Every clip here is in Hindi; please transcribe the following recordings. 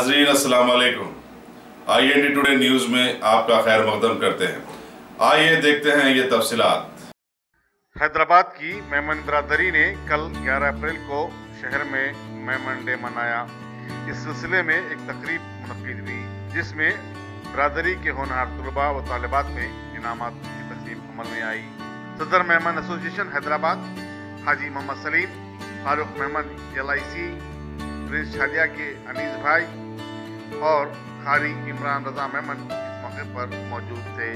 नाजरीन अस्सलाम वालेकुम। IND टुडे न्यूज़ में आपका खैर मकदम करते हैं। आइए देखते हैं ये तफसीलात। हैदराबाद की मेमन बिरादरी ने कल 11 अप्रैल को शहर में मेमन डे मनाया। इस सिलसिले में एक तकरीब मुनक्किद हुई जिसमें बिरादरी के होनहार तलबा व तालिबात में इनामात की तकसीम अमल में आई। सदर मेमन एसोसिएशन हैदराबाद हाजी मोहम्मद सलीम, फारूक मेमन LIC, प्रिंस छालिया के अनीस भाई और खारी इमरान रजा मेमन इस मौके पर मौजूद थे।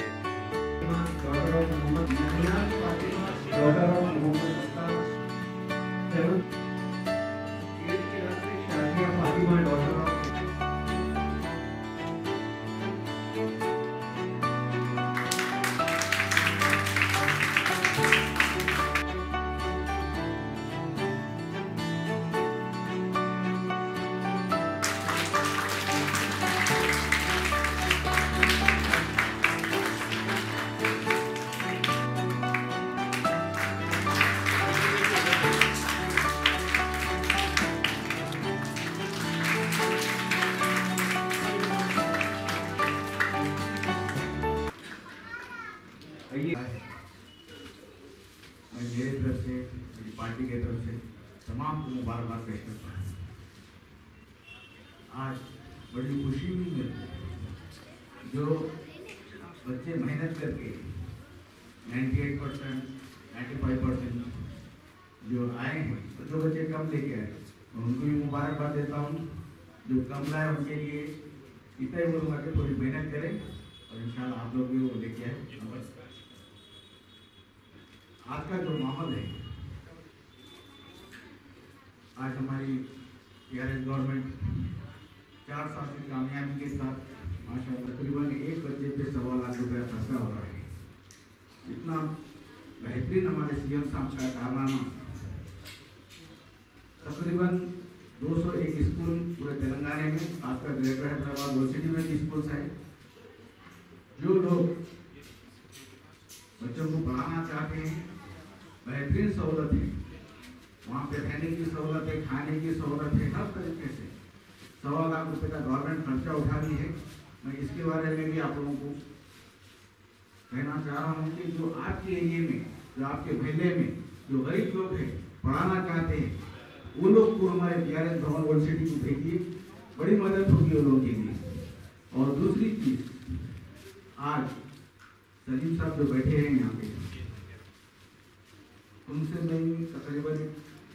मैं मेरी तरफ से, मेरी पार्टी की तरफ से तमाम को मुबारकबाद पेश करता हूँ। आज बड़ी खुशी हुई मेरे को, जो बच्चे मेहनत करके 98%, 95% जो आए हैं, तो जो बच्चे कम लेके आए मैं उनको भी मुबारकबाद देता हूँ। जो कम लाए उनके लिए इतना ही बोलूँगा कि थोड़ी मेहनत करें और इंशाल्लाह आप लोग भी वो लेके आए। आज का जो माहौल है, आज हमारी TRS गवर्नमेंट 4 साल की कामयाबी के साथ माशाल्लाह तकरीबन एक बच्चे पे 1.25 लाख रुपया खर्चा हो रहा है। इतना बेहतरीन हमारे CM साहब का कारनामा। तकरीबन 201 स्कूल पूरे तेलंगाना में, खासकर ग्रेटर हैदराबाद ओल्ड सिटी में भी स्कूल्स हैं। जो लोग बच्चों को पढ़ाना चाहते हैं, बेहतरीन सहूलत है वहाँ पे, रहने की सहूलत है, खाने की सहूलत है, हर तरीके से 1.25 लाख रुपये का गवर्नमेंट खर्चा उठा रही है। मैं इसके बारे में भी आप लोगों को कहना चाह रहा हूँ कि जो आपके एरिए में, जो आपके महल्ले में जो गरीब लोग हैं, पढ़ाना चाहते हैं, वो लोग को हमारे TRS भवन ओल्ड सिटी को भेजिए, बड़ी मदद होगी उन लोगों के लिए। और दूसरी चीज़, आज सलीम साहब जो बैठे हैं यहाँ पे, उनसे मैं तकरीबन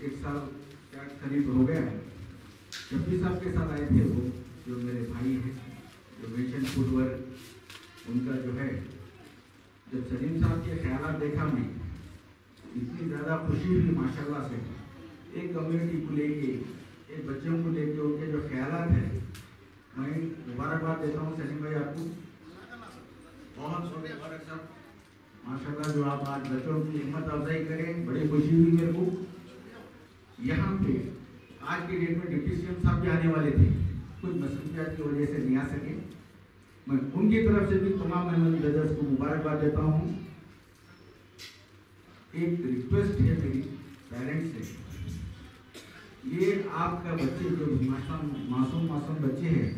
1 साल क्या करीब हो गया है। शफी साहब के साथ आए थे, वो जो मेरे भाई हैं, जो मेंशन फूडवर, उनका जो है, जब सलीम साहब के ख्यालात देखा मैं, इतनी ज़्यादा खुशी हुई माशाल्लाह से। एक कम्युनिटी को लेके, एक बच्चों को लेके उनके जो ख्यालात हैं, मैं मुबारकबाद देता हूँ सलीम भाई आपको, बहुत बहुत मुबारक साहब माशाल्लाह। जो आप आज बच्चों की हिम्मत अफजाई करें, बड़ी खुशी हुई मेरे को। यहाँ पे आज के डेट में डिप्टी CM साहब भी आने वाले थे, कुछ मसरूफियात की वजह से नहीं आ सके। मैं उनकी तरफ से भी तमाम मेहमान ब्रदर्स को मुबारकबाद देता हूँ। एक रिक्वेस्ट है मेरी पेरेंट्स से, ये आपका बच्चे जो मासूम बच्चे हैं,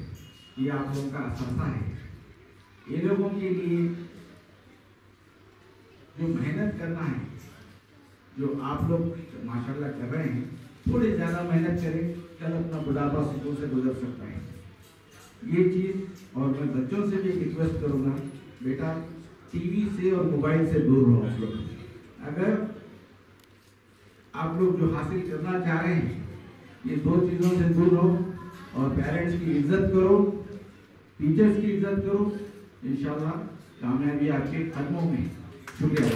ये आप लोगों का असासा है। ये लोगों के लिए जो मेहनत करना है, जो आप लोग माशाल्लाह कर रहे हैं, थोड़ी ज़्यादा मेहनत करें, कल अपना बुढ़ापा सुकून से गुजर सकता है ये चीज़। और मैं बच्चों से भी रिक्वेस्ट करूँगा, बेटा TV से और मोबाइल से दूर रहो आप लोग। अगर आप लोग जो हासिल करना चाह रहे हैं, ये 2 चीज़ों से दूर रहो और पेरेंट्स की इज्जत करो, टीचर्स की इज्जत करो, इंशाल्लाह कामयाबी आपके कदमों में। शुक्रिया।